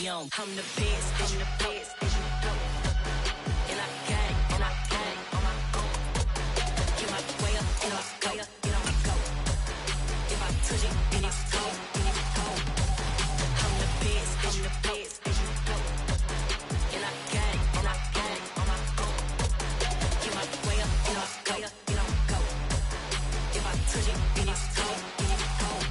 on. I'm the best, I'm the best, and I got it, and I got it. Get my way up, and I go, and I go. If I touch it, then it's cold, then it's cold. I'm the best, I'm the best, and I got it, and I got it. Get my way up, and I go, and I go. If I touch it, then it's cold, then it's cold.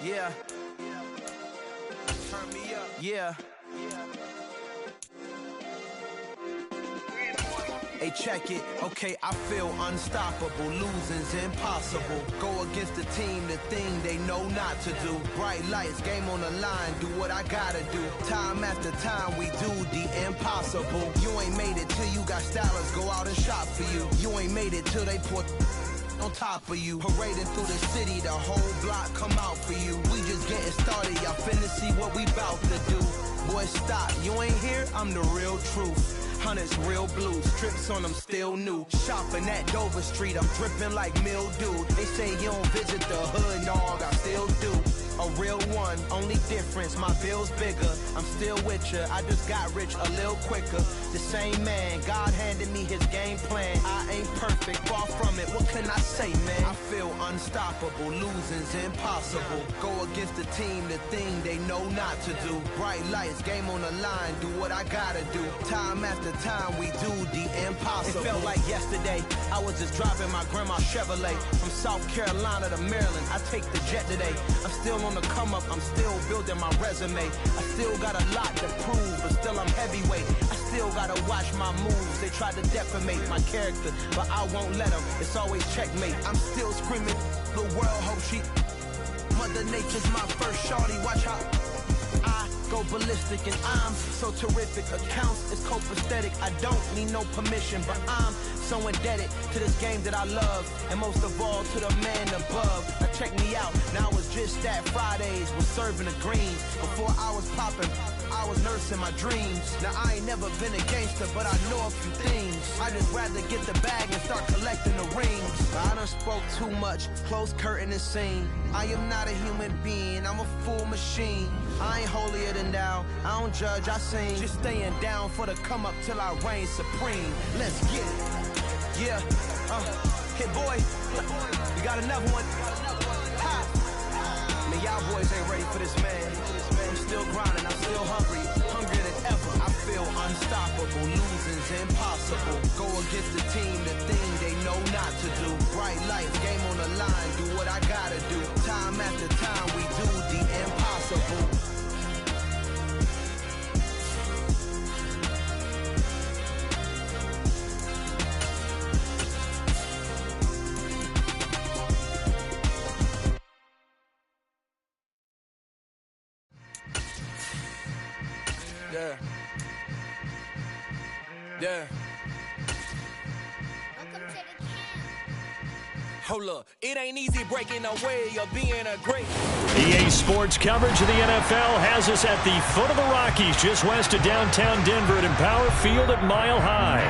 Yeah. Turn me up. Yeah. Hey, check it. Okay, I feel unstoppable. Losing's impossible. Go against the team, the thing they know not to do. Bright lights, game on the line. Do what I gotta do. Time after time, we do the impossible. You ain't made it till you got stylers go out and shop for you. You ain't made it till they put on top of you. Parading through the city, the whole block come out for you. We just getting started, y'all finna see what we bout to do. Boy, stop, you ain't here, I'm the real truth. Hunters, real blue, strips on them still new. Shopping at Dover Street, I'm dripping like mildew. They say you don't visit the hood, dog, I still do. A real one, only difference, my bill's bigger. I'm still with ya, I just got rich a little quicker. The same man, God handed me his game plan. I ain't perfect, far from it, what can I say, man? I feel unstoppable, losing's impossible. Go against the team, the thing they know not to do. Bright lights, game on the line, do what I gotta do. Time after time, we do the impossible. It felt like yesterday, I was just driving my grandma's Chevrolet. From South Carolina to Maryland, I take the jet today. I'm still on the come up, I'm still building my resume. I still got a lot to prove, but still I'm heavyweight. I still gotta watch my moves. They tried to defamate my character, but I won't let them. It's always checkmate. I'm still screaming, the world hope she. Mother Nature's my first shorty, watch how I go ballistic, and I'm so terrific. Accounts is copacetic, I don't need no permission, but I'm so indebted to this game that I love, and most of all to the man above. Now check me out, now I was just at Fridays, was serving the greens. Before I was popping, I was nursing my dreams. Now I ain't never been a gangster, but I know a few things. I just rather get the bag and start collecting the rings. I done spoke too much, close curtain and scene. I am not a human being, I'm a full machine. I ain't holier than thou, I don't judge, I sing. Just staying down for the come up till I reign supreme. Let's get it. Yeah, hey boy, you got another one. Ha. Man, y'all boys ain't ready for this, man. I'm still grinding, I'm still hungry, hungrier than ever. I feel unstoppable, losing's impossible. Go against the team, the thing they know not to do. Bright lights, game on the line, do what I gotta do. Time after time, we do the impossible. Yeah. Yeah. Hold up, it ain't easy breaking away or being a great. EA Sports coverage of the NFL has us at the foot of the Rockies, just west of downtown Denver at Empower Field at Mile High.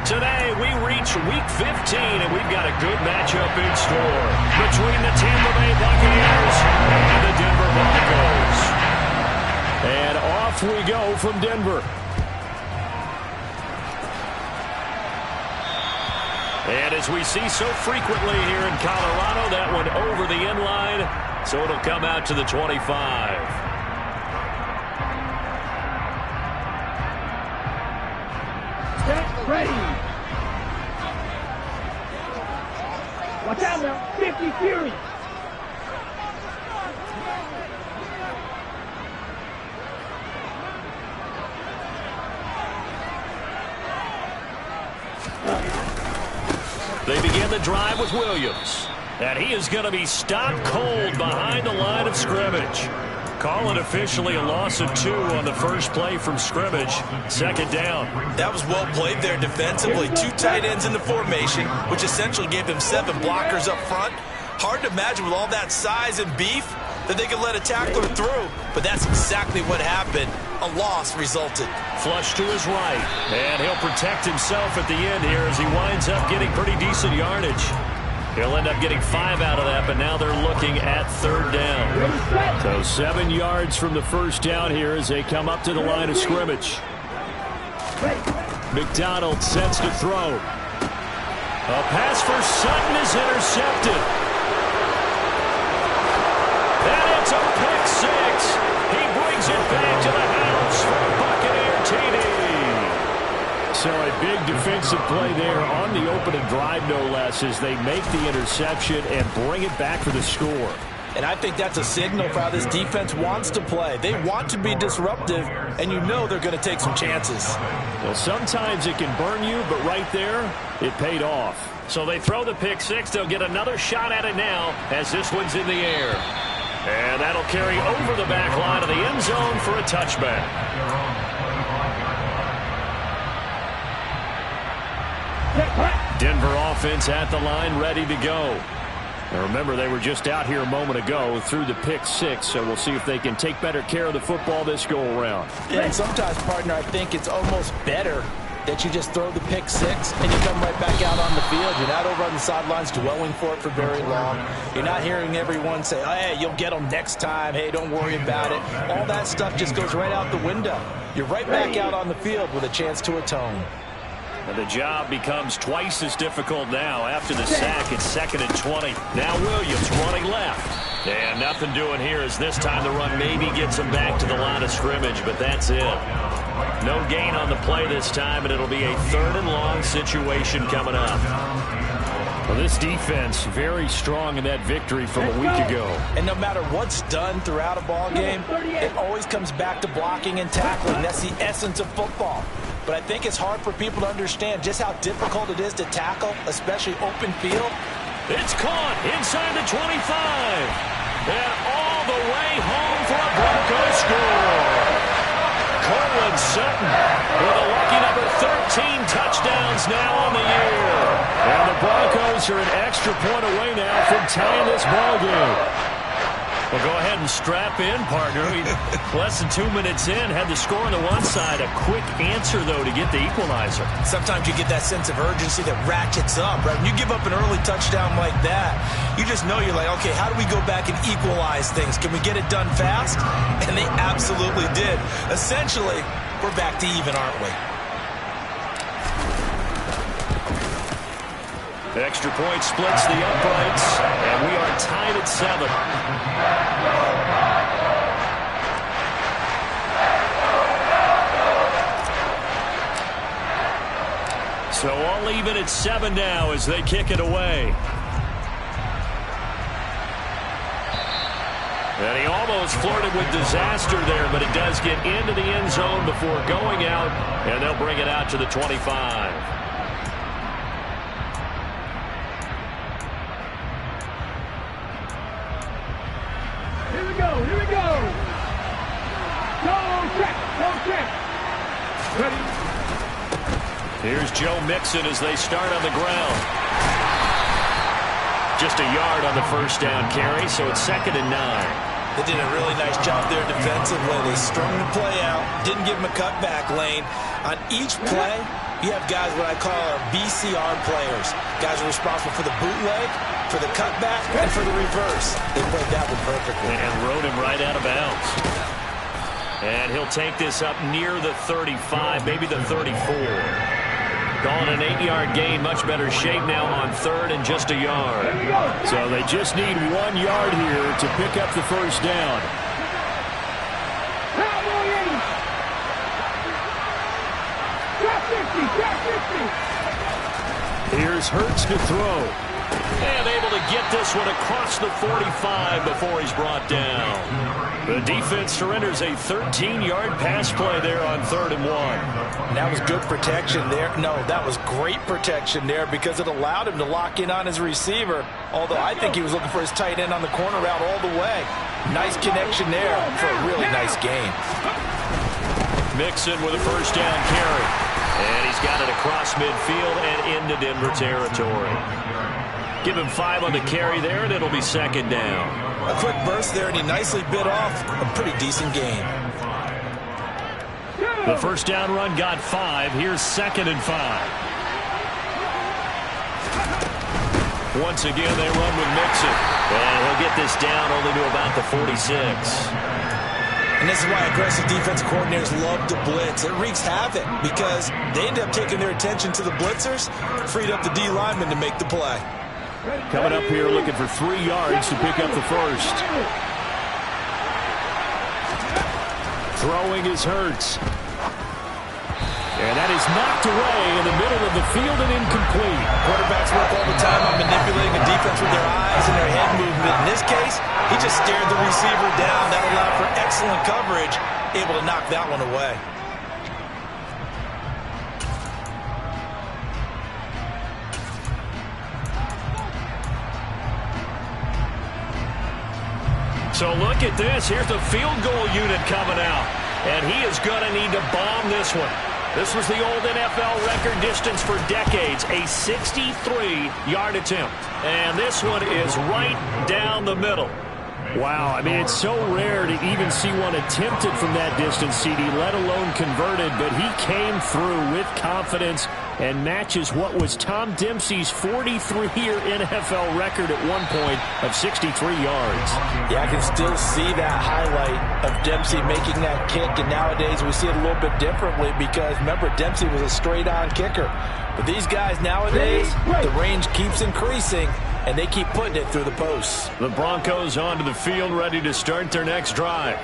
Today, we reach Week 15, and we've got a good matchup in store between the Tampa Bay Buccaneers and the Denver Broncos. And off we go from Denver. And as we see so frequently here in Colorado, that one over the end line, so it'll come out to the 25. Get ready. Watch out now, 50 Fury. They begin the drive with Williams. And he is going to be stopped cold behind the line of scrimmage. Call it officially a loss of 2 on the first play from scrimmage. Second down. That was well played there defensively. 2 tight ends in the formation, which essentially gave them 7 blockers up front. Hard to imagine with all that size and beef that they could let a tackler through. But that's exactly what happened. A loss resulted. Flush to his right. And he'll protect himself at the end here as he winds up getting pretty decent yardage. He'll end up getting 5 out of that, but now they're looking at 3rd down. So 7 yards from the first down here as they come up to the line of scrimmage. McDonald sets to throw. A pass for Sutton is intercepted. And it's a pick 6. He brings it back to the house for a Buccaneer TD. So a big defensive play there on the opening drive, no less, as they make the interception and bring it back for the score. And I think that's a signal for how this defense wants to play. They want to be disruptive, and you know they're going to take some chances. Well, sometimes it can burn you, but right there, it paid off. So they throw the pick 6. They'll get another shot at it now as this one's in the air. And that'll carry over the back line of the end zone for a touchback. Denver offense at the line, ready to go. Now remember, they were just out here a moment ago through the pick 6, so we'll see if they can take better care of the football this go-around. Yeah, and sometimes, partner, I think it's almost better that you just throw the pick 6 and you come right back out on the field. You're not over on the sidelines dwelling for it for very long. You're not hearing everyone say, oh, hey, you'll get them next time. Hey, don't worry about it. All that stuff just goes right out the window. You're right back out on the field with a chance to atone. And the job becomes twice as difficult now after the sack. It's 2nd and 20. Now Williams running left. And nothing doing here as this time the run maybe gets him back to the line of scrimmage, but that's it. No gain on the play this time, and it'll be a 3rd and long situation coming up. Well, this defense very strong in that victory from a week ago. And no matter what's done throughout a ball game, it always comes back to blocking and tackling. That's the essence of football. But I think it's hard for people to understand just how difficult it is to tackle, especially open field. It's caught inside the 25. And all the way home for a Broncos score. Courtland Sutton with a lucky number 13 touchdowns now on the year. And the Broncos are an extra point away now from tying this ball game. Well, go ahead and strap in, partner. Less than 2 minutes in, had the score on the one side. A quick answer, though, to get the equalizer. Sometimes you get that sense of urgency that ratchets up, right? When you give up an early touchdown like that, you just know you're like, okay, how do we go back and equalize things? Can we get it done fast? And they absolutely did. Essentially, we're back to even, aren't we? The extra point splits the uprights, and we are tied at 7. So all even at 7 now as they kick it away. And he almost flirted with disaster there, but it does get into the end zone before going out, and they'll bring it out to the 25. Here we go. Go check. Ready. Here's Joe Mixon as they start on the ground. Just a yard on the first down carry, so it's 2nd and 9. They did a really nice job there defensively. They strung the play out, didn't give him a cutback lane. On each play, you have guys what I call our BCR players. Guys are responsible for the bootleg, for the cutback, and for the reverse. They played that one perfectly. And rode him right out of bounds. And he'll take this up near the 35, maybe the 34. Calling an 8-yard gain, much better shape now on 3rd and just a yard. So they just need 1 yard here to pick up the first down. Here's Hurts to throw. And able to get this one across the 45 before he's brought down. The defense surrenders a 13-yard pass play there on 3rd and 1. That was good protection there. No, that was great protection there because it allowed him to lock in on his receiver. Although I think he was looking for his tight end on the corner route all the way. Nice connection there for a really nice game. Mixon with a first down carry. And he's got it across midfield and into Denver territory. Give him 5 on the carry there, and it'll be 2nd down. A quick burst there, and he nicely bit off a pretty decent gain. The first down run got 5. Here's 2nd and 5. Once again, they run with Mixon. And he'll get this down only to about the 46. And this is why aggressive defensive coordinators love to blitz. It wreaks havoc because they end up taking their attention to the blitzers, freed up the D lineman to make the play. Coming up here looking for 3 yards to pick up the first. Throwing is Hurts. And that is knocked away in the middle of the field and incomplete. Quarterbacks work all the time on manipulating the defense with their eyes and their head movement. In this case, he just stared the receiver down. That allowed for excellent coverage, able to knock that one away. So look at this. Here's the field goal unit coming out. And he is going to need to bomb this one. This was the old NFL record distance for decades, a 63-yard attempt. And this one is right down the middle. Wow, I mean, it's so rare to even see one attempted from that distance, CD, let alone converted. But he came through with confidence and matches what was Tom Dempsey's 43-year NFL record at one point of 63 yards. Yeah, I can still see that highlight of Dempsey making that kick, and nowadays we see it a little bit differently because, remember, Dempsey was a straight-on kicker. But these guys nowadays, the range keeps increasing, and they keep putting it through the posts. The Broncos onto the field, ready to start their next drive.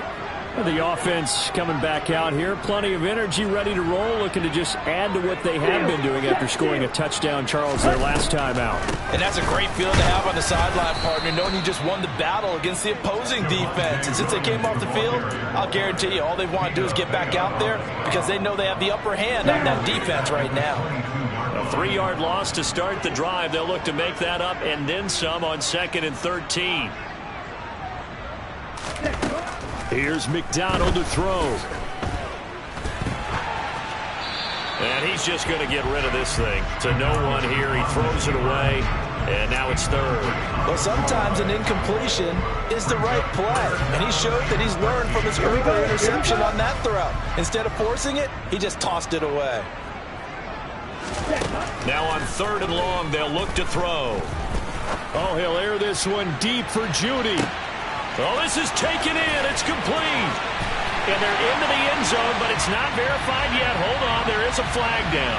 The offense coming back out here. Plenty of energy, ready to roll, looking to just add to what they have been doing after scoring a touchdown, Charles, their last time out. And that's a great feeling to have on the sideline, partner, knowing you just won the battle against the opposing defense. And since they came off the field, I'll guarantee you all they want to do is get back out there because they know they have the upper hand on that defense right now. A 3-yard loss to start the drive. They'll look to make that up and then some on 2nd and 13. Here's McDonald to throw. And he's just going to get rid of this thing. To no one here. He throws it away. And now it's 3rd. Well, sometimes an incompletion is the right play. And he showed that he's learned from his earlier interception on that throw. Instead of forcing it, he just tossed it away. Now on 3rd and long, they'll look to throw. Oh, he'll air this one deep for Judy. Oh, this is taken in. It's complete. And they're into the end zone, but it's not verified yet. Hold on. There is a flag down.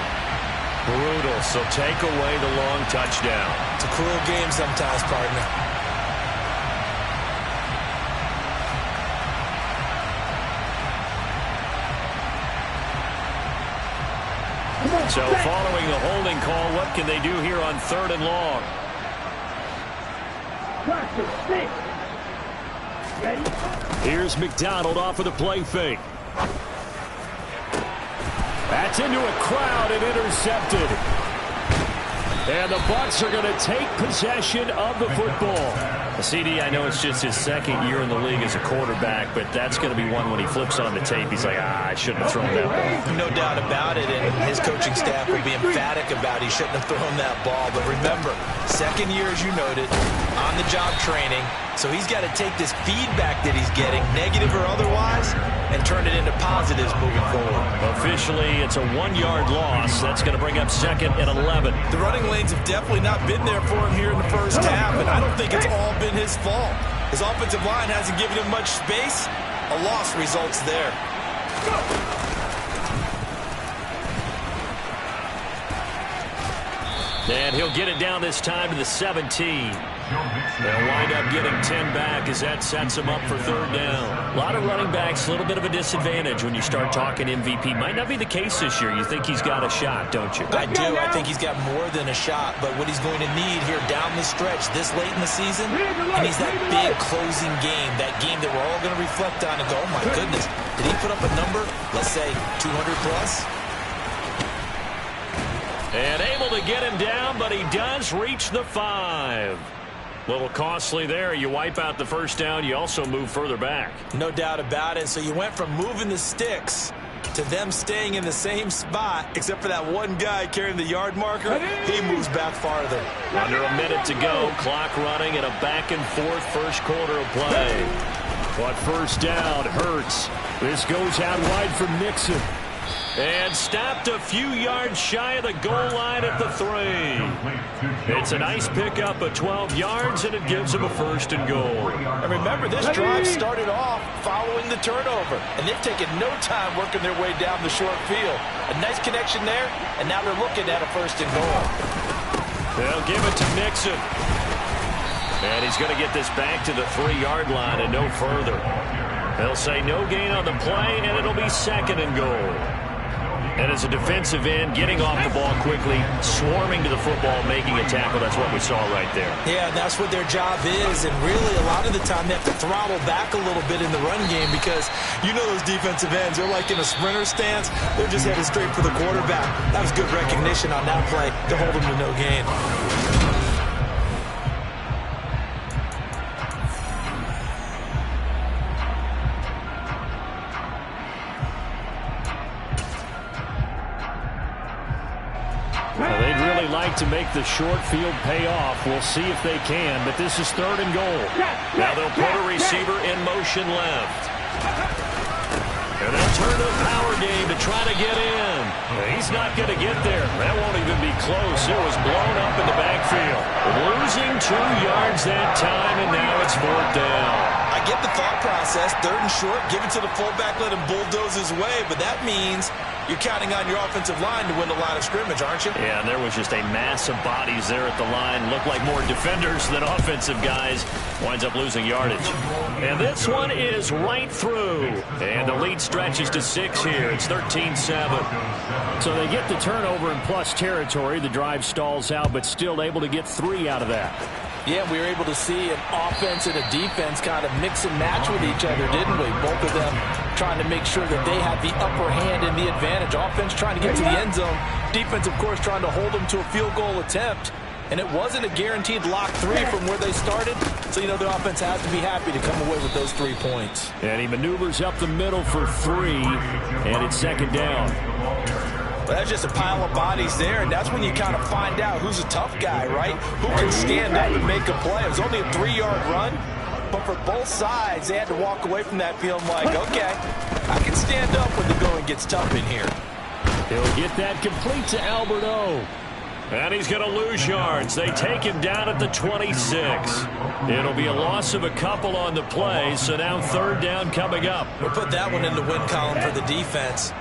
Brutal. So take away the long touchdown. It's a cruel game sometimes, partner. So following the holding call, what can they do here on 3rd and long? Here's McDonald off of the play fake. That's into a crowd and intercepted. And the Bucs are going to take possession of the football. CD, I know it's just his 2nd year in the league as a quarterback, but that's going to be one when he flips on the tape. He's like, I shouldn't have thrown that ball. No doubt about it, and his coaching staff will be emphatic about he shouldn't have thrown that ball. But remember, 2nd year, as you noted, on-the-job training. So he's got to take this feedback that he's getting, negative or otherwise, and turn it into positives moving forward. Officially, it's a 1-yard loss. That's going to bring up 2nd and 11. The running lanes have definitely not been there for him here in the first half, and I don't think it's all been his fault. His offensive line hasn't given him much space. A loss results there. And he'll get it down this time to the 17. They'll wind up getting 10 back as that sets him up for 3rd down. A lot of running backs, a little bit of a disadvantage when you start talking MVP. Might not be the case this year. You think he's got a shot, don't you? I do. I think he's got more than a shot. But what he's going to need here down the stretch this late in the season, he needs that big closing game, that game that we're all going to reflect on and go, oh, my goodness, did he put up a number, let's say, 200 plus? And able to get him down, but he does reach the 5. A little costly there. You wipe out the first down. You also move further back. No doubt about it. So you went from moving the sticks to them staying in the same spot, except for that one guy carrying the yard marker. He moves back farther. Under a minute to go. Clock running and a back-and-forth first quarter of play. But first down, Hurts. This goes out wide for Mixon. And stopped a few yards shy of the goal line at the 3. It's a nice pickup of 12 yards, and it gives them a 1st and goal. And remember, this drive started off following the turnover, and they've taken no time working their way down the short field. A nice connection there, and now they're looking at a 1st and goal. They'll give it to Mixon. And he's going to get this back to the 3-yard line and no further. They'll say no gain on the play, and it'll be 2nd and goal. And as a defensive end, getting off the ball quickly, swarming to the football, making a tackle, that's what we saw right there. Yeah, and that's what their job is. And really, a lot of the time, they have to throttle back a little bit in the run game because you know those defensive ends, they're like in a sprinter stance. They're just headed straight for the quarterback. That was good recognition on that play to hold them to no gain. They'd really like to make the short field pay off. We'll see if they can, but this is 3rd and goal. Now they'll put a receiver in motion left. And they'll turn to the power game to try to get in. He's not going to get there. That won't even be close. It was blown up in the backfield. Losing 2 yards that time, and now it's 4th down. I get the thought process. 3rd and short, give it to the fullback, let him bulldoze his way, but that means you're counting on your offensive line to win the line of scrimmage, aren't you? Yeah, and there was just a mass of bodies there at the line. Looked like more defenders than offensive guys. Winds up losing yardage. And this one is right through. And the lead stretches to 6 here. It's 13-7. So they get the turnover in plus territory. The drive stalls out, but still able to get 3 out of that. Yeah, we were able to see an offense and a defense kind of mix and match with each other, didn't we? Both of them trying to make sure that they had the upper hand and the advantage. Offense trying to get to the end zone. Defense, of course, trying to hold them to a field goal attempt. And it wasn't a guaranteed lock 3 from where they started. So, you know, the offense has to be happy to come away with those 3 points. And he maneuvers up the middle for 3, and it's 2nd down. Well, that's just a pile of bodies there, and that's when you kind of find out who's a tough guy, right? Who can stand up and make a play. It was only a 3-yard run, but for both sides, they had to walk away from that feeling like, okay, I can stand up when the going gets tough in here. He'll get that complete to Albert O. And he's going to lose yards. They take him down at the 26. It'll be a loss of a couple on the play, so now 3rd down coming up. We'll put that one in the win column for the defense.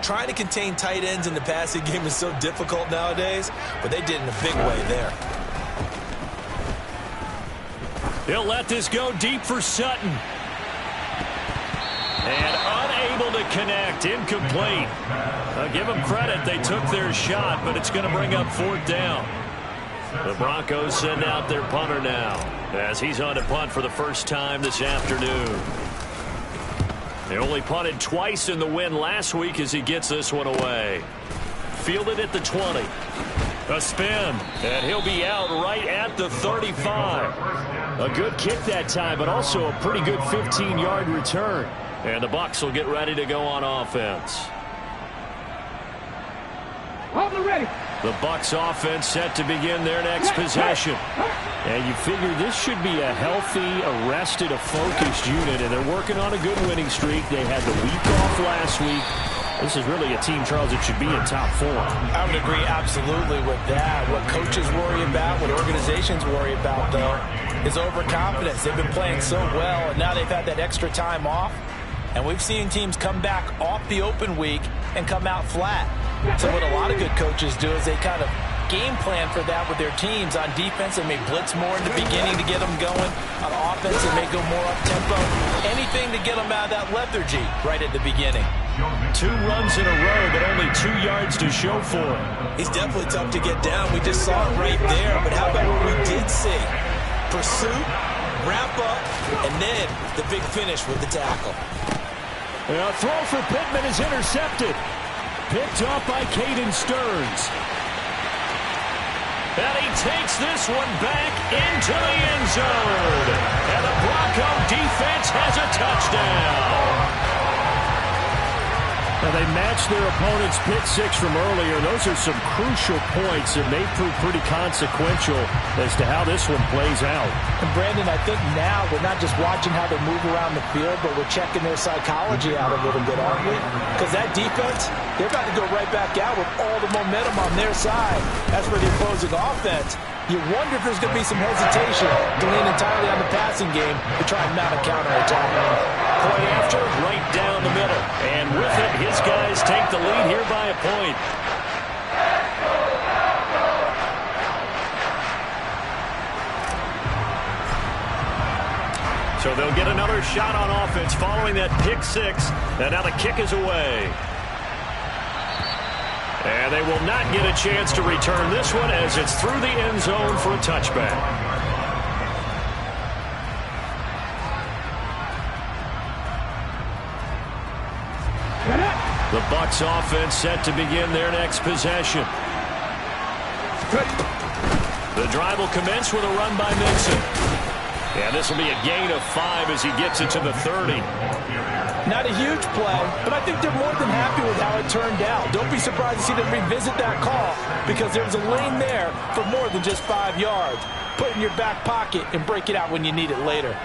Trying to contain tight ends in the passing game is so difficult nowadays, but they did in a big way there. He'll let this go deep for Sutton. And unable to connect, incomplete. I'll give them credit, they took their shot, but it's going to bring up 4th down. The Broncos send out their punter now, as he's on to punt for the first time this afternoon. They only punted twice in the win last week as he gets this one away. Fielded at the 20. A spin, and he'll be out right at the 35. A good kick that time, but also a pretty good 15-yard return. And the Bucs will get ready to go on offense. Ready. The Bucs offense set to begin their next possession. And you figure this should be a healthy, arrested, a focused unit, and they're working on a good winning streak. They had the week off last week. This is really a team, Charles, that should be in top 4. I would agree absolutely with that. What coaches worry about, what organizations worry about, though, is overconfidence. They've been playing so well, and now they've had that extra time off. And we've seen teams come back off the open week and come out flat. So what a lot of good coaches do is they kind of game plan for that with their teams. On defense, they may blitz more in the beginning to get them going. On offense, they may go more up-tempo. Anything to get them out of that lethargy right at the beginning. 2 runs in a row, but only 2 yards to show for it. He's definitely tough to get down. We just saw it right there. But how about what we did see? Pursuit, wrap up, and then the big finish with the tackle. A throw for Pittman is intercepted. Picked up by Caden Stearns. And he takes this one back into the end zone. And the Bronco defense has a touchdown. Now, they matched their opponent's pick six from earlier. Those are some crucial points that may prove pretty consequential as to how this one plays out. And Brandon, I think now we're not just watching how they move around the field, but we're checking their psychology out a little bit, aren't we? Because that defense, they're about to go right back out with all the momentum on their side. As for the opposing offense, you wonder if there's going to be some hesitation to lean entirely on the passing game to try and mount a counterattack. Point after, right down the middle. And with it, his guys take the lead here by a point. So they'll get another shot on offense following that pick six. And now the kick is away. And they will not get a chance to return this one as it's through the end zone for a touchback. The Bucs offense set to begin their next possession. The drive will commence with a run by Mixon. And this will be a gain of 5 as he gets it to the 30. Not a huge play, but I think they're more than happy with how it turned out. Don't be surprised to see them revisit that call because there was a lane there for more than just 5 yards. Put it in your back pocket and break it out when you need it later.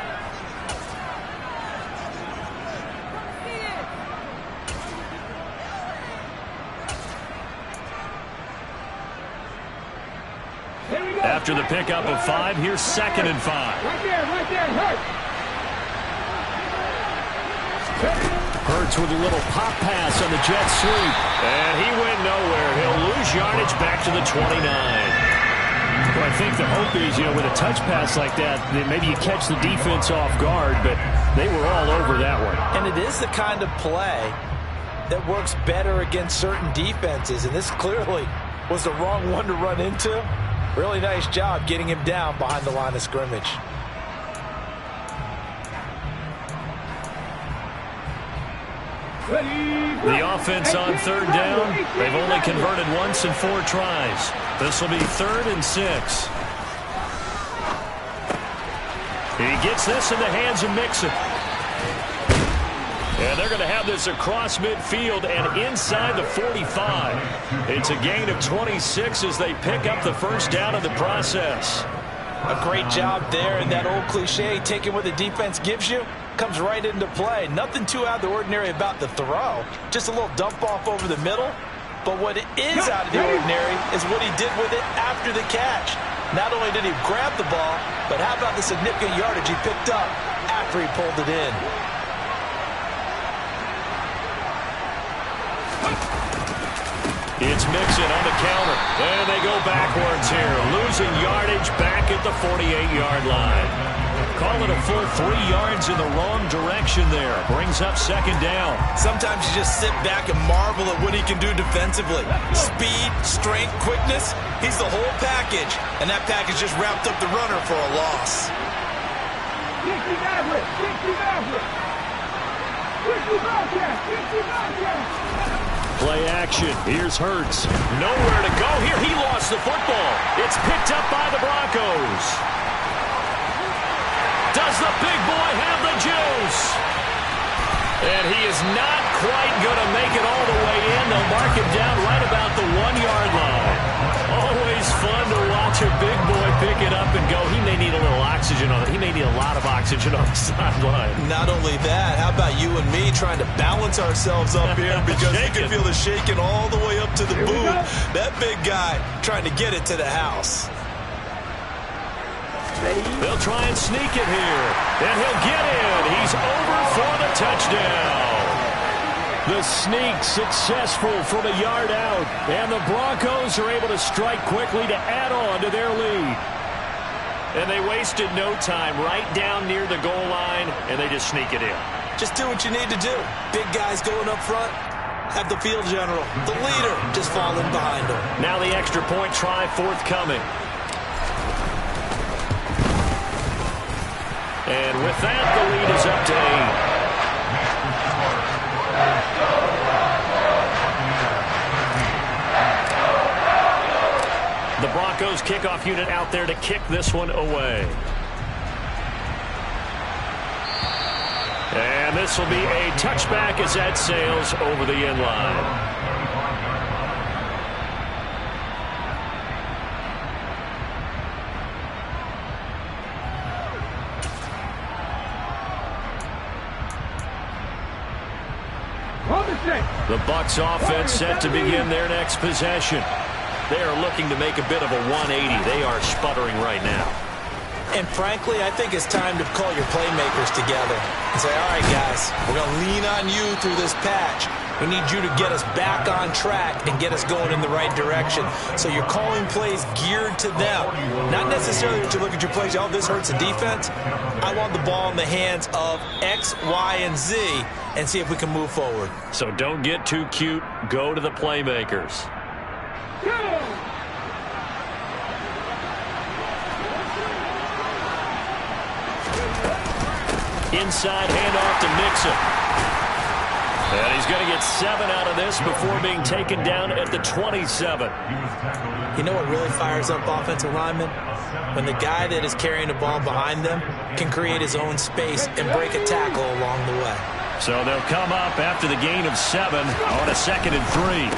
After the pickup of 5, here's 2nd and 5. Right there, hurt. Hurts with a little pop pass on the jet sweep. And he went nowhere. He'll lose yardage back to the 29. Well, I think the hope is, with a touch pass like that maybe you catch the defense off guard, but they were all over that one. And it is the kind of play that works better against certain defenses, and this clearly was the wrong one to run into. Really nice job getting him down behind the line of scrimmage. The offense on 3rd down. They've only converted once in 4 tries. This will be 3rd and 6. He gets this in the hands of Mixon. And they're going to have this across midfield and inside the 45. It's a gain of 26 as they pick up the first down in the process. A great job there, and that old cliche, taking what the defense gives you, comes right into play. Nothing too out of the ordinary about the throw. Just a little dump off over the middle. But what is out of the ordinary is what he did with it after the catch. Not only did he grab the ball, but how about the significant yardage he picked up after he pulled it in. It's Mixon on the counter. And they go backwards here. Losing yardage back at the 48-yard line. Call it a full 3 yards in the wrong direction there. Brings up 2nd down. Sometimes you just sit back and marvel at what he can do defensively. Speed, strength, quickness. He's the whole package. And that package just wrapped up the runner for a loss. 60 Maverick. Play action. Here's Hurts. Nowhere to go here. He lost the football. It's picked up by the Broncos. Does the big boy have the juice? And he is not quite going to make it all the way in. They'll mark him down right about the 1-yard line. Always fun to watch a big boy pick it up and go. He may need a little oxygen on it. He may need a lot of oxygen on the sideline. Not only that, how about you and me trying to balance ourselves up here because you can feel the shaking all the way up to the booth. That big guy trying to get it to the house. They'll try and sneak it here. And he'll get in. He's over for the touchdown. The sneak successful from a yard out. And the Broncos are able to strike quickly to add on to their lead. And they wasted no time right down near the goal line, and they just sneak it in. Just do what you need to do. Big guys going up front. Have the field general, the leader, just falling behind him. Now the extra point try forthcoming. And with that, the lead is up to 8. The Broncos kickoff unit out there to kick this one away. And this will be a touchback as that sails over the end line. The Bucs offense set to begin their next possession. They are looking to make a bit of a 180. They are sputtering right now. And frankly, I think it's time to call your playmakers together and say, all right, guys, we're going to lean on you through this patch. We need you to get us back on track and get us going in the right direction. So you're calling plays geared to them. Not necessarily to look at your plays, oh, this hurts the defense. I want the ball in the hands of X, Y, and Z and see if we can move forward. So don't get too cute. Go to the playmakers. Inside handoff to Mixon. And he's going to get 7 out of this before being taken down at the 27. You know what really fires up offensive linemen? When the guy that is carrying the ball behind them can create his own space and break a tackle along the way. So they'll come up after the gain of 7 on a 2nd and 3.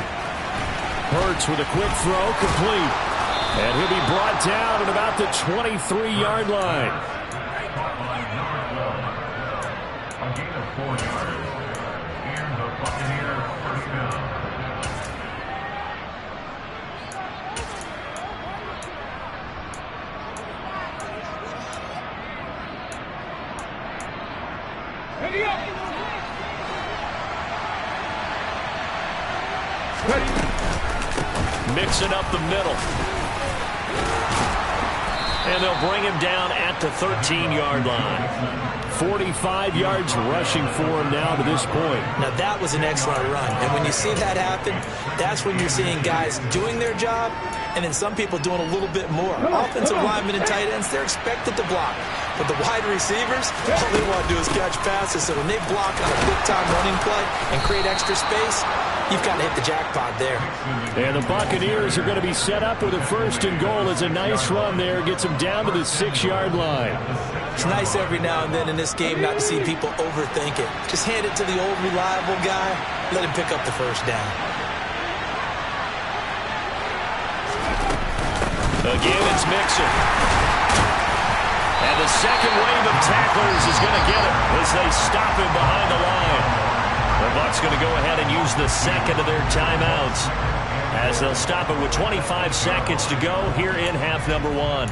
Hurts with a quick throw, complete. And he'll be brought down at about the 23-yard line. A gain of 4 yards. And the Buccaneers first down. Ready up. Mixing up the middle. And they'll bring him down at the 13-yard line. 45 yards rushing for him now to this point. Now that was an excellent run. And when you see that happen, that's when you're seeing guys doing their job and then some people doing a little bit more. Offensive linemen and tight ends, they're expected to block. But the wide receivers, all they want to do is catch passes. So when they block on a big-time running play and create extra space, you've got to hit the jackpot there. And the Buccaneers are going to be set up with a 1st and goal. It's a nice run there. Gets them down to the 6-yard line. It's nice every now and then in this game not to see people overthink it. Just hand it to the old reliable guy. Let him pick up the 1st down. Again, it's Mixon. And the second wave of tacklers is going to get him as they stop him behind the line. The Bucs going to go ahead and use the 2nd of their timeouts as they'll stop it with 25 seconds to go here in half number 1.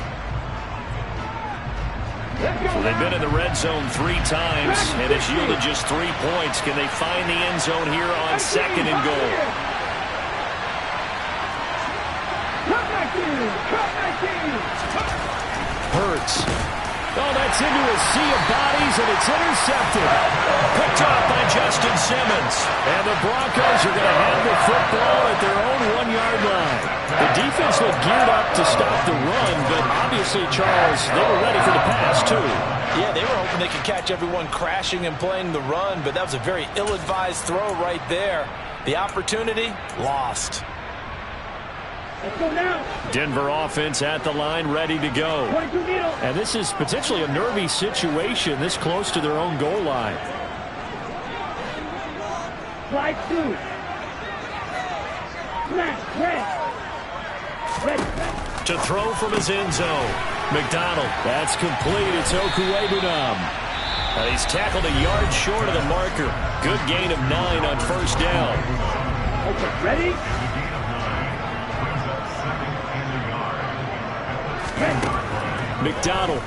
So they've been in the red zone 3 times, and it's yielded just 3 points. Can they find the end zone here on 2nd and goal? Hurts. Oh, that's into a sea of bodies, and it's intercepted. Picked off by Justin Simmons. And the Broncos are going to have the football at their own 1-yard line. The defense looked geared up to stop the run, but obviously, Charles, they were ready for the pass, too. Yeah, they were hoping they could catch everyone crashing and playing the run, but that was a very ill-advised throw right there. The opportunity, lost. Let's go now. Denver offense at the line, ready to go. And this is potentially a nervy situation this close to their own goal line. Slide 2. Red. To throw from his end zone. McDonald. That's complete. It's Okuwebunam. He's tackled a yard short of the marker. Good gain of 9 on 1st down. Okay, ready? McDonald.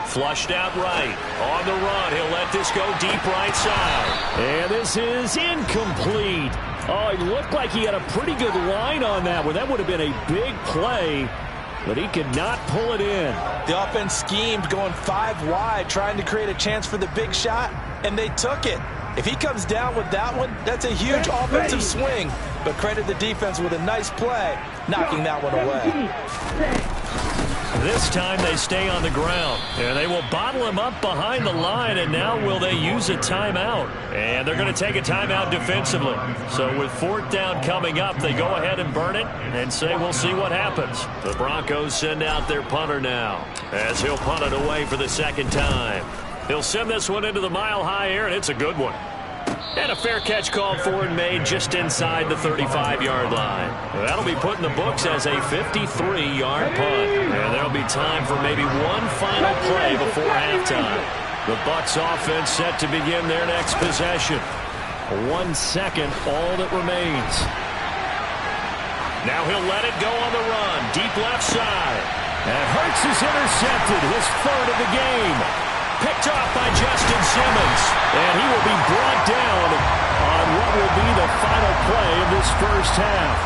Flushed out right. On the run. He'll let this go deep right side. And this is incomplete. Oh, it looked like he had a pretty good line on that one. That would have been a big play, but he could not pull it in. The offense schemed going 5 wide, trying to create a chance for the big shot, and they took it. If he comes down with that one, that's a huge offensive swing. But credit the defense with a nice play, knocking that one away. This time they stay on the ground, and they will bottle him up behind the line, and now will they use a timeout? And they're going to take a timeout defensively. So with 4th down coming up, they go ahead and burn it and say we'll see what happens. The Broncos send out their punter now as he'll punt it away for the 2nd time. He'll send this one into the mile-high air, and it's a good one. And a fair catch called for and made just inside the 35-yard line. That'll be put in the books as a 53-yard punt. And there'll be time for maybe one final play before halftime. The Bucs offense set to begin their next possession. 1 second, all that remains. Now he'll let it go on the run. Deep left side. And Hurts is intercepted. His third of the game. Picked off by Justin Simmons. And he will be brought down on what will be the final play of this first half.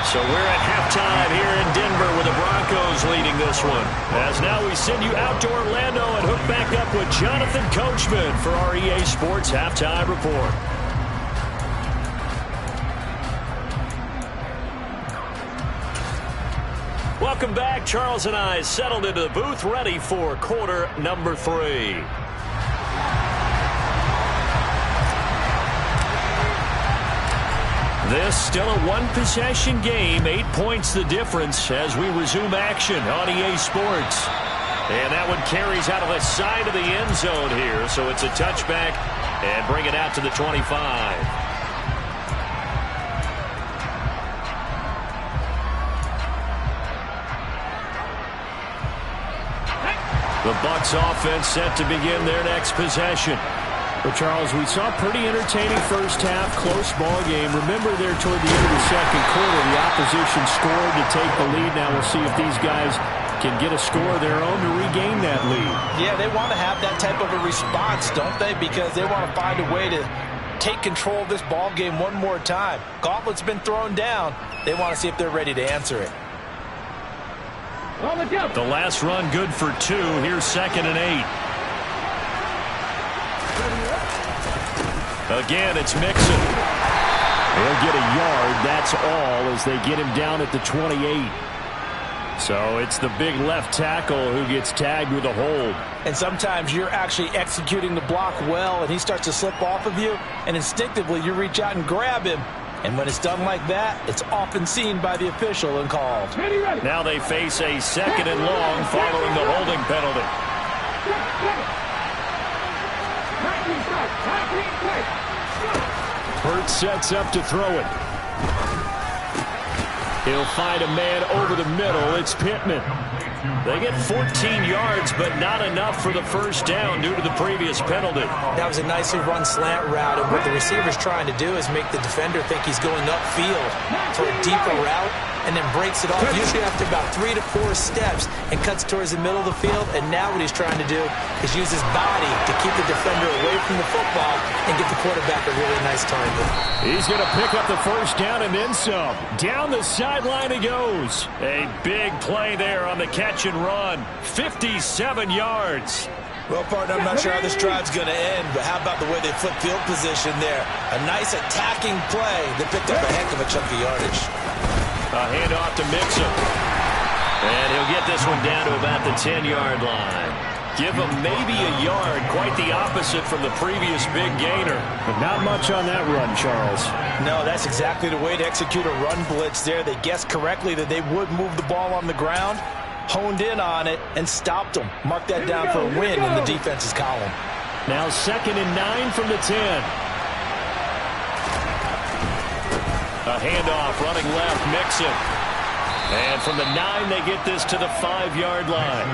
So we're at halftime here in Denver with the Broncos leading this one. As now we send you out to Orlando and hook back up with Jonathan Coachman for our EA Sports Halftime Report. Welcome back. Charles and I settled into the booth, ready for quarter number 3. This still a one-possession game. 8 points the difference as we resume action on EA Sports. And that one carries out of the side of the end zone here. So it's a touchback and bring it out to the 25. The Bucs offense set to begin their next possession. Well, Charles, we saw a pretty entertaining first half, close ball game. Remember there toward the end of the second quarter, the opposition scored to take the lead. Now we'll see if these guys can get a score of their own to regain that lead. Yeah, they want to have that type of a response, don't they? Because they want to find a way to take control of this ball game one more time. Gauntlet's been thrown down. They want to see if they're ready to answer it. The last run good for 2. Here's 2nd and 8. Again, it's Mixon. He'll get a yard. That's all as they get him down at the 28. So it's the big left tackle who gets tagged with a hold. And sometimes you're actually executing the block well, and he starts to slip off of you, and instinctively you reach out and grab him. And when it's done like that, it's often seen by the official and called. Now they face a 2nd and long following the holding penalty. Hurts sets up to throw it. He'll find a man over the middle. It's Pittman. They get 14 yards, but not enough for the first down due to the previous penalty. That was a nicely run slant route, and what the receiver's trying to do is make the defender think he's going upfield for a deeper route, and then breaks it off usually after about 3 to 4 steps and cuts towards the middle of the field. And now what he's trying to do is use his body to keep the defender away from the football and give the quarterback a really nice target. He's going to pick up the first down and then some. Down the sideline he goes. A big play there on the catch and run. 57 yards. Well, partner, I'm not sure how this drive's going to end, but how about the way they flip field position there? A nice attacking play that picked up a heck of a chunk of yardage. A handoff to Mixon. And he'll get this one down to about the 10-yard line. Give him maybe a yard, quite the opposite from the previous big gainer. But not much on that run, Charles. No, that's exactly the way to execute a run blitz there. They guessed correctly that they would move the ball on the ground, honed in on it, and stopped them. Mark that down for a win in the defense's column. Now 2nd and 9 from the 10. A handoff, running left, Mixon. And from the 9, they get this to the 5-yard line.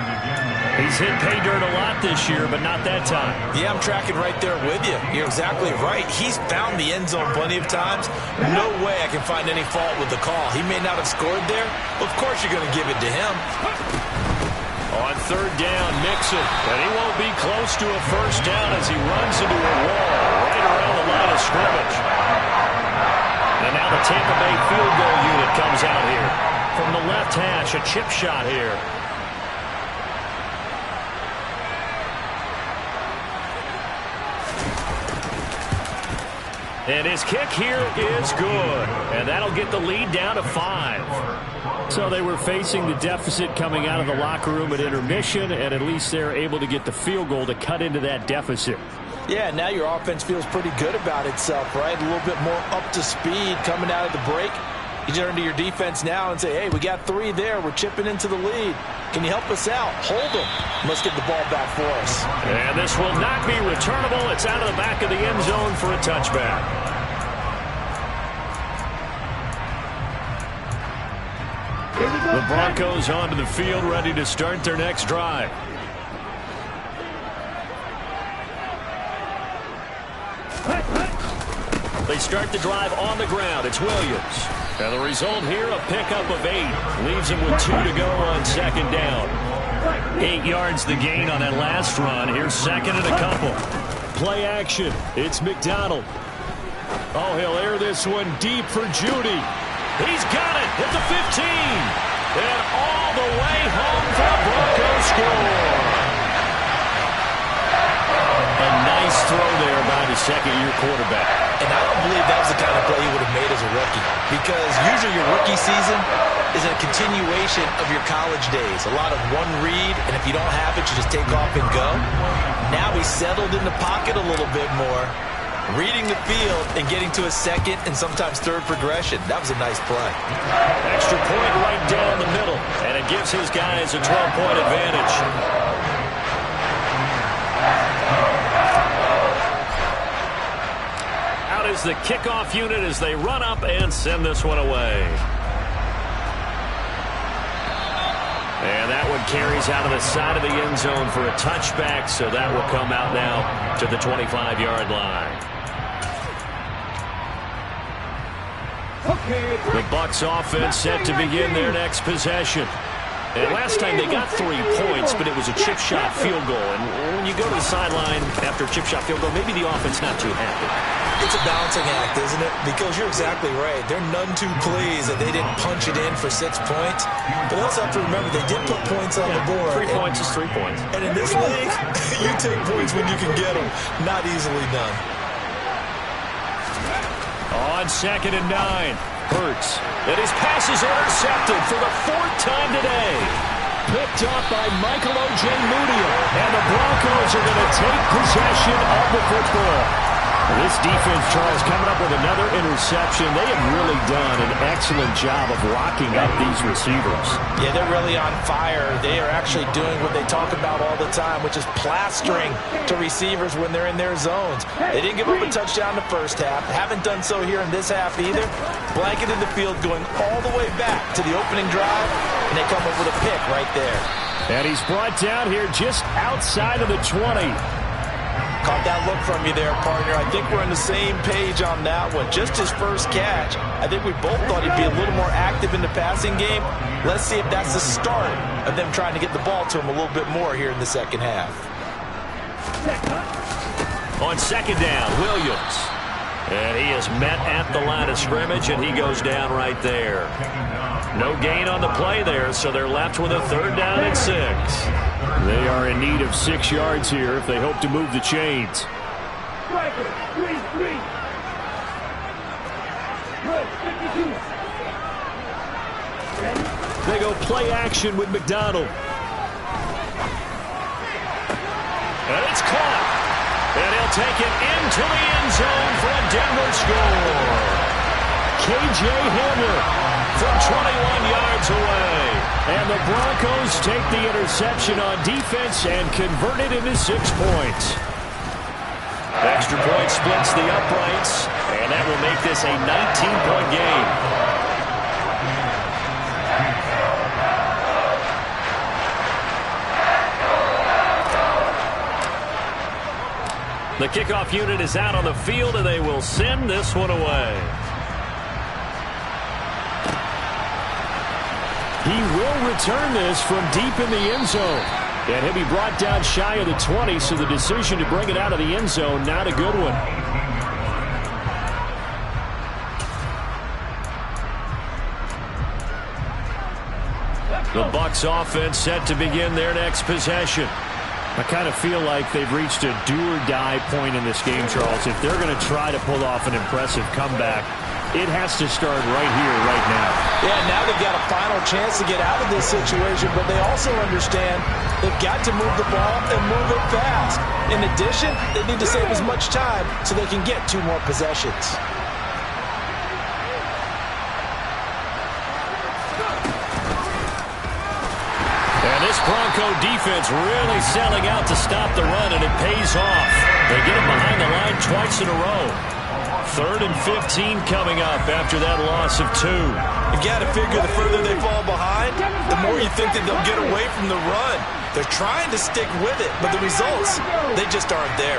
He's hit pay dirt a lot this year, but not that time. Yeah, I'm tracking right there with you. You're exactly right. He's found the end zone plenty of times. No way I can find any fault with the call. He may not have scored there. Of course you're going to give it to him. On 3rd down, Mixon. And he won't be close to a first down as he runs into a wall right around the line of scrimmage. And now the Tampa Bay field goal unit comes out here. From the left hash, a chip shot here. And his kick here is good. And that'll get the lead down to 5. So they were facing the deficit coming out of the locker room at intermission, and at least they're able to get the field goal to cut into that deficit. Yeah, now your offense feels pretty good about itself, right? A little bit more up to speed coming out of the break. You turn to your defense now and say, hey, we got 3 there. We're chipping into the lead. Can you help us out? Hold them. Let's get the ball back for us. And this will not be returnable. It's out of the back of the end zone for a touchback. The Broncos onto the field, ready to start their next drive. They start the drive on the ground. It's Williams. And the result here, a pickup of 8. Leaves him with 2 to go on second down. 8 yards the gain on that last run. Here's second and a couple. Play action. It's McDonald. Oh, he'll air this one deep for Judy. He's got it at the 15. And all the way home for the Broncos score. A nice throw there by the second-year quarterback. And I don't believe that was the kind of play he would have made as a rookie. Because usually your rookie season is a continuation of your college days. A lot of one read, and if you don't have it, you just take off and go. Now he's settled in the pocket a little bit more, reading the field and getting to a second and sometimes third progression. That was a nice play. Extra point right down the middle, and it gives his guys a 12-point advantage. Out is the kickoff unit as they run up and send this one away. And that one carries out of the side of the end zone for a touchback, so that will come out now to the 25-yard line. The Bucs offense set to begin their next possession. And last time they got 3 points, but it was a chip shot field goal. And when you go to the sideline after a chip shot field goal, maybe the offense not too happy. It's a balancing act, isn't it? Because you're exactly right. They're none too pleased that they didn't punch it in for 6 points. But they also have to remember they did put points on the board. 3 points is 3 points. And in this league, you take points when you can get them. Not easily done. On second and 9, Hurts. And his pass is intercepted for the 4th time today. Picked up by Michael Ojemudia. And the Broncos are going to take possession of the football. This defense, Charles, coming up with another interception. They have really done an excellent job of locking up these receivers. Yeah, they're really on fire. They are actually doing what they talk about all the time, which is plastering to receivers when they're in their zones. They didn't give up a touchdown the first half. Haven't done so here in this half either. Blanketed the field going all the way back to the opening drive, and they come up with a pick right there. And he's brought down here just outside of the 20. Caught that look from you there, partner. I think we're on the same page on that one. Just his first catch. I think we both thought he'd be a little more active in the passing game. Let's see if that's the start of them trying to get the ball to him a little bit more here in the second half. On second down, Williams. And he is met at the line of scrimmage, and he goes down right there. No gain on the play there, so they're left with a 3rd down and 6. They are in need of 6 yards here if they hope to move the chains. They go play action with McDonald. And it's caught. And he'll take it into the end zone for a Denver score. K.J. Hamler from 21 yards away. And the Broncos take the interception on defense and convert it into 6 points. Extra point splits the uprights, and that will make this a 19-point game. The kickoff unit is out on the field, and they will send this one away. He will return this from deep in the end zone. And he'll be brought down shy of the 20, so the decision to bring it out of the end zone, not a good one. The Bucs offense set to begin their next possession. I kind of feel like they've reached a do-or-die point in this game, Charles. If they're going to try to pull off an impressive comeback, it has to start right here, right now. Yeah, now they've got a final chance to get out of this situation, but they also understand they've got to move the ball and move it fast. In addition, they need to save as much time so they can get 2 more possessions. And this Bronco defense really selling out to stop the run, and it pays off. They get him behind the line twice in a row. 3rd and 15 coming up after that loss of 2. You got to figure the further they fall behind, the more you think that they'll get away from the run. They're trying to stick with it, but the results, they just aren't there.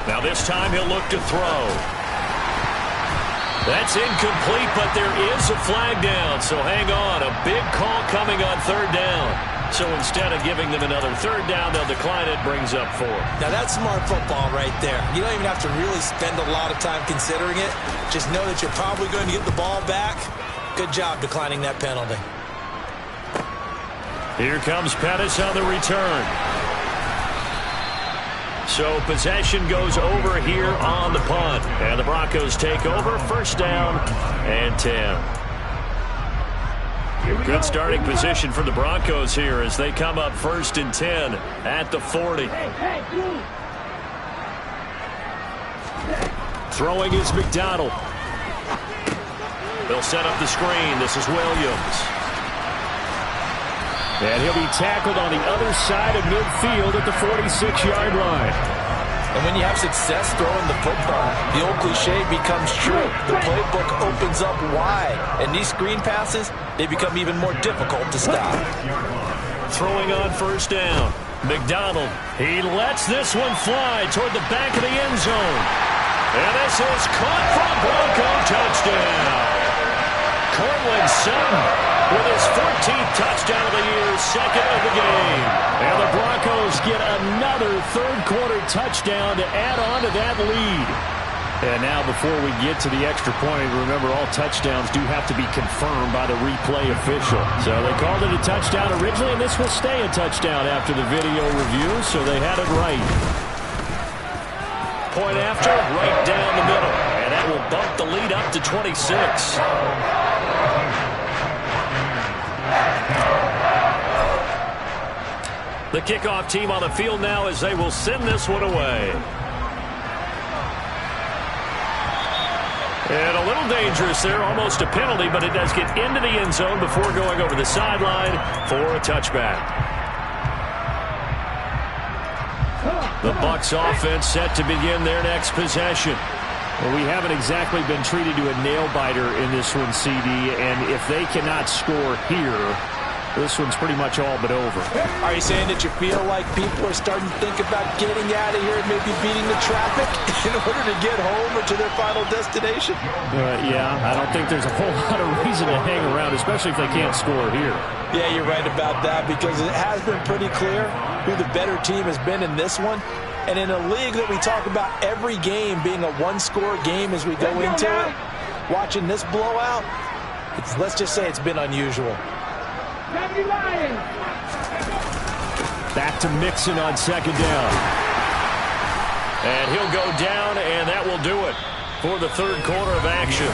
Now this time he'll look to throw. That's incomplete, but there is a flag down, so hang on. A big call coming on 3rd down. So instead of giving them another 3rd down, they'll decline it, brings up 4. Now that's smart football right there. You don't even have to really spend a lot of time considering it. Just know that you're probably going to get the ball back. Good job declining that penalty. Here comes Pettis on the return. So possession goes over here on the punt. And the Broncos take over, 1st down and 10. Good starting position for the Broncos here as they come up 1st and 10 at the 40. Throwing is McDonald. They'll set up the screen. This is Williams. And he'll be tackled on the other side of midfield at the 46-yard line. And when you have success throwing the football, the old cliche becomes true. The playbook opens up wide. And these screen passes, they become even more difficult to stop. Throwing on 1st down. McDonald. He lets this one fly toward the back of the end zone. And this is caught for a Bronco touchdown. Cortland Sutton with his 14th touchdown of the year, 2nd of the game. And the Broncos get another 3rd-quarter touchdown to add on to that lead. And now before we get to the extra point, remember all touchdowns do have to be confirmed by the replay official. So they called it a touchdown originally, and this will stay a touchdown after the video review, so they had it right. Point after, right down the middle. And that will bump the lead up to 26. The kickoff team on the field now as they will send this one away. And a little dangerous there, almost a penalty, but it does get into the end zone before going over the sideline for a touchback. The Bucs offense set to begin their next possession. Well, we haven't exactly been treated to a nail-biter in this one, CD, and if they cannot score here, this one's pretty much all but over. Are you saying that you feel like people are starting to think about getting out of here and maybe beating the traffic in order to get home or to their final destination? Yeah, I don't think there's a whole lot of reason to hang around, especially if they can't score here. Yeah, you're right about that because it has been pretty clear who the better team has been in this one. And in a league that we talk about every game being a one-score game as we go into it, watching this blowout, let's just say it's been unusual. Back to Mixon on 2nd down. And he'll go down, and that will do it for the 3rd quarter of action.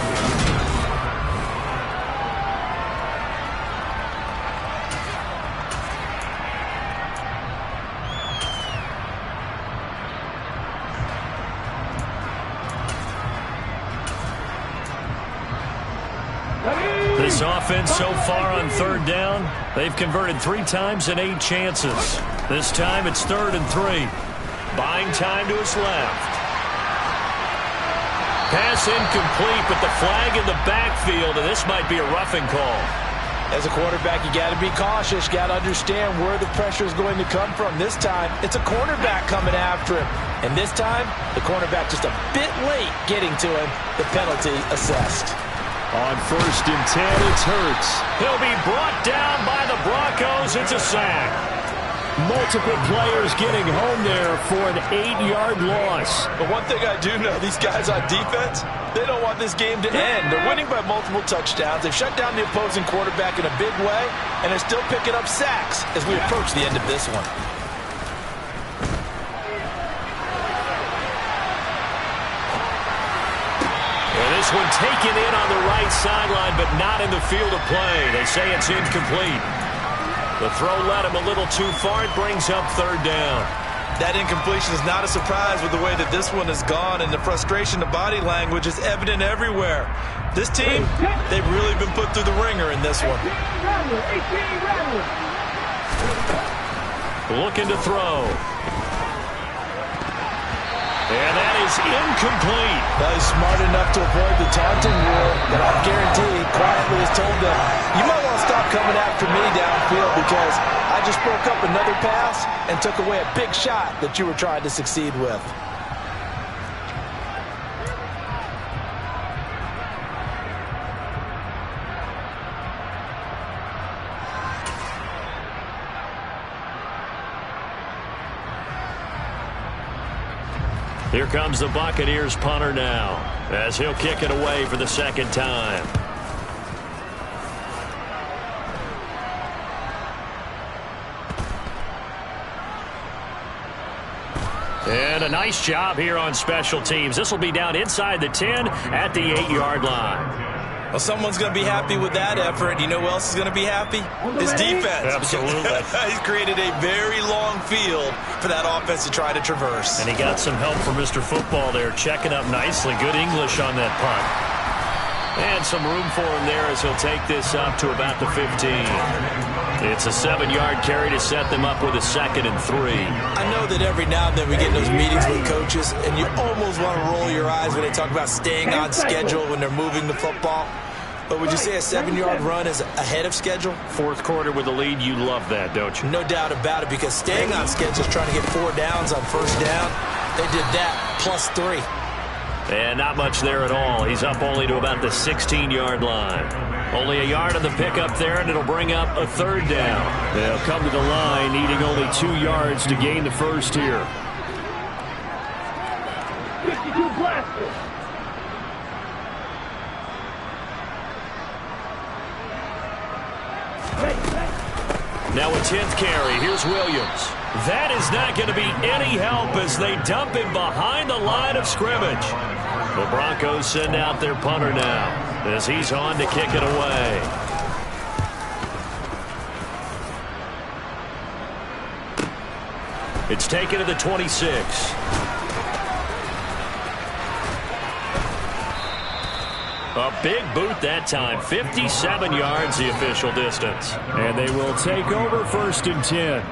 This offense so far on 3rd down, they've converted 3 times and 8 chances. This time it's 3rd and 3. Buying time to his left. Pass incomplete, but the flag in the backfield, and this might be a roughing call. As a quarterback, you got to be cautious. You got to understand where the pressure is going to come from. This time, it's a cornerback coming after him. And this time, the cornerback just a bit late getting to him. The penalty assessed. On 1st and 10, it's Hurts. He'll be brought down by the Broncos. It's a sack. Multiple players getting home there for an 8-yard loss. But one thing I do know, these guys on defense, they don't want this game to end. They're winning by multiple touchdowns. They've shut down the opposing quarterback in a big way, and they're still picking up sacks as we approach the end of this one. This one taken in on the right sideline, but not in the field of play. They say it's incomplete. The throw led him a little too far. It brings up 3rd down. That incompletion is not a surprise with the way that this one has gone, and the frustration, the body language is evident everywhere. This team, they've really been put through the ringer in this one. Looking to throw. And that is incomplete. Well, he's smart enough to avoid the taunting rule, but I guarantee he quietly has told them, you might want to stop coming after me downfield because I just broke up another pass and took away a big shot that you were trying to succeed with. Here comes the Buccaneers punter now, as he'll kick it away for the second time. And a nice job here on special teams. This will be down inside the 10 at the 8-yard line. Well, someone's going to be happy with that effort. You know who else is going to be happy? His defense. Absolutely. He's created a very long field for that offense to try to traverse. And he got some help from Mr. Football there, checking up nicely. Good English on that punt. And some room for him there as he'll take this up to about the 15. It's a 7-yard carry to set them up with a 2nd and 3. I know that every now and then we get in those meetings with coaches, and you almost want to roll your eyes when they talk about staying on schedule when they're moving the football. But would you say a 7-yard run is ahead of schedule? Fourth quarter with the lead, you love that, don't you? No doubt about it, because staying on schedule is trying to get 4 downs on first down. They did that plus 3. And not much there at all. He's up only to about the 16-yard line. Only a yard on the pickup there, and it'll bring up a 3rd down. They'll come to the line, needing only 2 yards to gain the first here. 52 blasters. Now a 10th carry. Here's Williams. That is not going to be any help as they dump him behind the line of scrimmage. The Broncos send out their punter now as he's on to kick it away. It's taken to the 26. A big boot that time. 57 yards the official distance. And they will take over 1st and 10.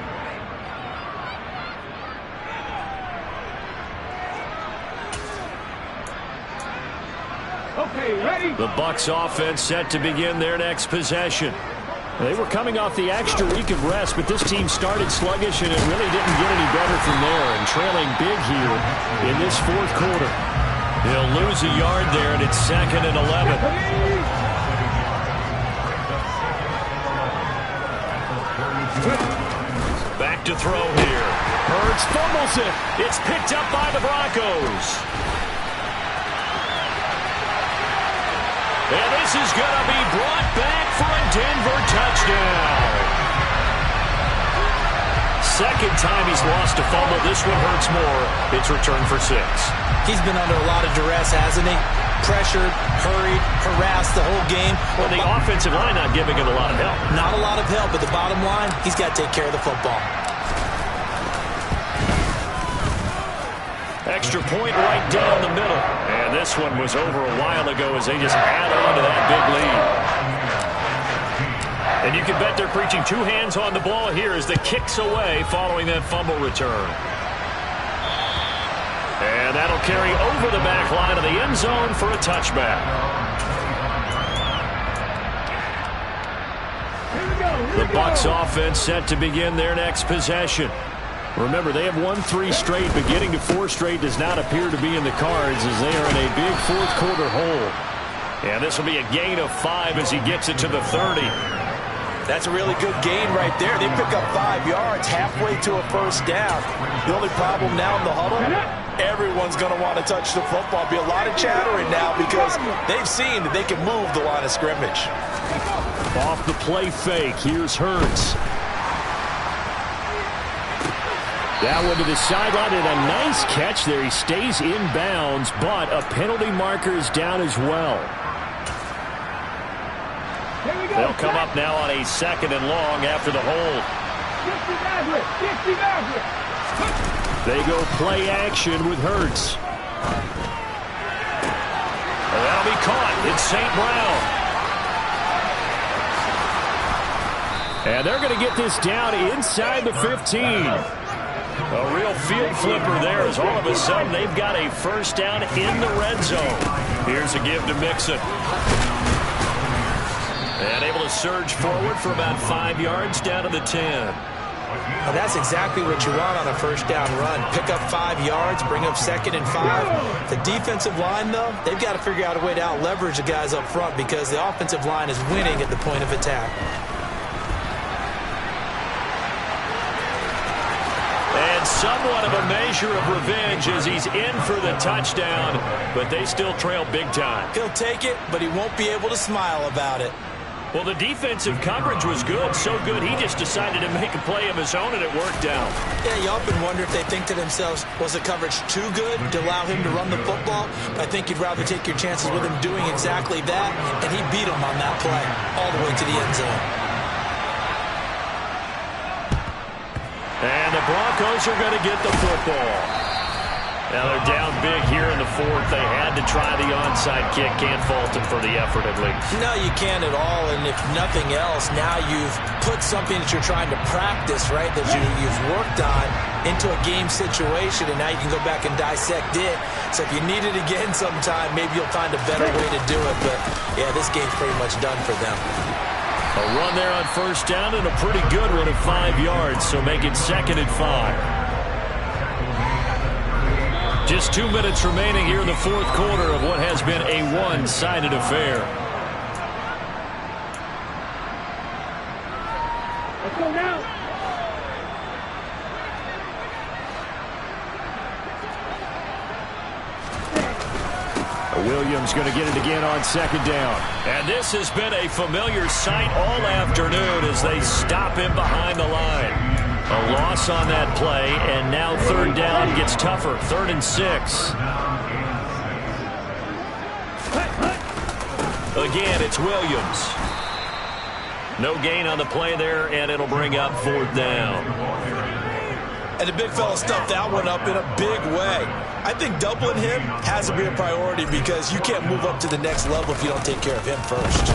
Okay, ready? The Bucs offense set to begin their next possession. They were coming off the extra week of rest, but this team started sluggish, and it really didn't get any better from there, and trailing big here in this 4th quarter. They'll lose a yard there, and it's 2nd and 11. Back to throw here. Hurts fumbles it. It's picked up by the Broncos. And this is going to be brought back for a Denver touchdown. 2nd time he's lost a fumble. This one hurts more. It's returned for 6. He's been under a lot of duress, hasn't he? Pressured, hurried, harassed the whole game. Well, the offensive line not giving him a lot of help. Not a lot of help, but the bottom line, he's got to take care of the football. Extra point right down the middle. And this one was over a while ago as they just add on to that big lead. And you can bet they're preaching 2 hands on the ball here as the kicks away following that fumble return. And that'll carry over the back line of the end zone for a touchback. The Bucs offense set to begin their next possession. Remember, they have won 3 straight, but getting to 4 straight does not appear to be in the cards as they are in a big 4th quarter hole. And this will be a gain of 5 as he gets it to the 30. That's a really good gain right there. They pick up 5 yards halfway to a first down. The only problem now in the huddle, everyone's going to want to touch the football. Be a lot of chattering now because they've seen that they can move the line of scrimmage. Off the play fake, here's Hurts. That one to the sideline, and a nice catch there. He stays in bounds, but a penalty marker is down as well. They'll come up now on a 2nd and long after the hold. They go play action with Hurts. And that'll be caught. It's St. Brown. And they're going to get this down inside the 15. A real field flipper there as all of a sudden they've got a first down in the red zone. Here's a give to Mixon. And able to surge forward for about 5 yards down to the 10. Well, that's exactly what you want on a first down run. Pick up 5 yards, bring up 2nd and 5. The defensive line, though, they've got to figure out a way to out-leverage the guys up front because the offensive line is winning at the point of attack. And somewhat of a measure of revenge as he's in for the touchdown, but they still trail big time. He'll take it, but he won't be able to smile about it. Well, the defensive coverage was good, so good he just decided to make a play of his own, and it worked out. Yeah, you often wonder if they think to themselves, was the coverage too good to allow him to run the football? I think you'd rather take your chances with him doing exactly that, and he beat him on that play all the way to the end zone. And the Broncos are going to get the football. Now they're down big here in the 4th. They had to try the onside kick. Can't fault them for the effort at least. No, you can't at all. And if nothing else, now you've put something that you're trying to practice, right, that you've worked on into a game situation, and now you can go back and dissect it. So if you need it again sometime, maybe you'll find a better way to do it. But, yeah, this game's pretty much done for them. A run there on first down and a pretty good one of 5 yards, so make it 2nd and 5. Just 2 minutes remaining here in the 4th quarter of what has been a one-sided affair. Let's go now. Williams going to get it again on 2nd down. And this has been a familiar sight all afternoon as they stop him behind the line. A loss on that play, and now 3rd down gets tougher. 3rd and 6. Again, it's Williams. No gain on the play there, and it'll bring up 4th down. And the big fella stuffed that one up in a big way. I think doubling him has to be a priority because you can't move up to the next level if you don't take care of him first.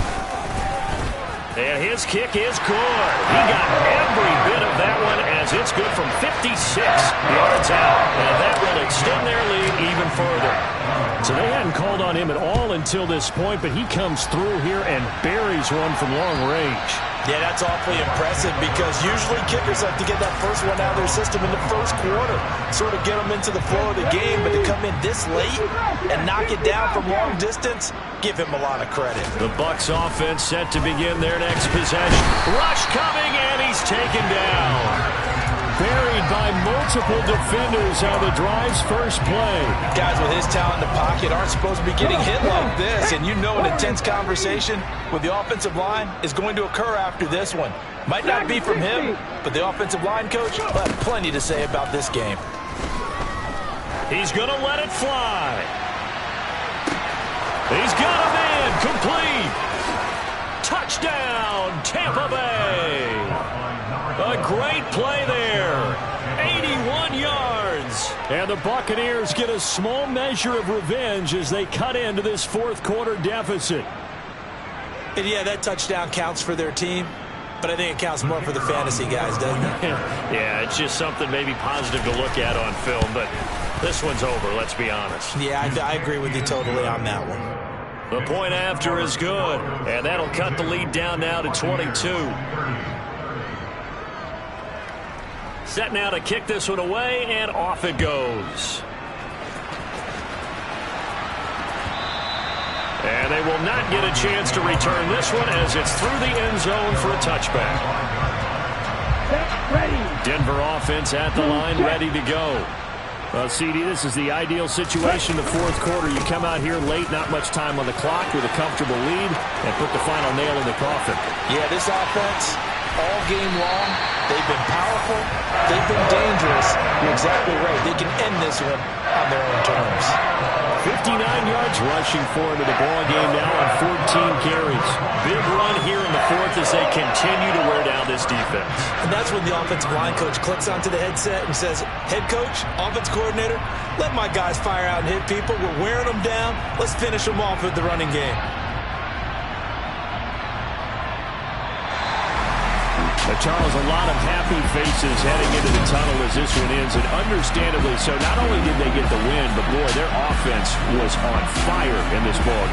And his kick is good. He got every bit of that one as it's good from 56 yards out. And that will extend their lead even further. So they hadn't called on him at all until this point, but he comes through here and buries one from long range. Yeah, that's awfully impressive because usually kickers like to get that first one out of their system in the first quarter, sort of get them into the flow of the game, but to come in this late and knock it down from long distance, give him a lot of credit. The Bucs offense set to begin their next possession. Rush coming, and he's taken down. Buried by multiple defenders on the drive's first play. Guys with his talent in the pocket aren't supposed to be getting hit like this, and you know an intense conversation with the offensive line is going to occur after this one. Might not be from him, but the offensive line coach will have plenty to say about this game. He's going to let it fly. He's got a man complete. Touchdown, Tampa Bay. A great play there. 81 yards. And the Buccaneers get a small measure of revenge as they cut into this 4th quarter deficit. And yeah, that touchdown counts for their team, but I think it counts more for the fantasy guys, doesn't it? Yeah, it's just something maybe positive to look at on film, but this one's over, let's be honest. Yeah, I agree with you totally on that one. The point after is good, and that'll cut the lead down now to 22. Set now to kick this one away, and off it goes. And they will not get a chance to return this one as it's through the end zone for a touchback. Denver offense at the line, ready to go. Well, CD, this is the ideal situation, the 4th quarter. You come out here late, not much time on the clock with a comfortable lead, and put the final nail in the coffin. Yeah, this offense, all game long, they've been powerful, they've been dangerous. You're exactly right. They can end this one on their own terms. 59 yards rushing for him in the ball game now on 14 carries. Big run here in the fourth as they continue to wear down this defense. And that's when the offensive line coach clicks onto the headset and says, head coach, offense coordinator, let my guys fire out and hit people. We're wearing them down. Let's finish them off with the running game. Charles, a lot of happy faces heading into the tunnel as this one ends, and understandably so. Not only did they get the win, but boy, their offense was on fire in this ball game.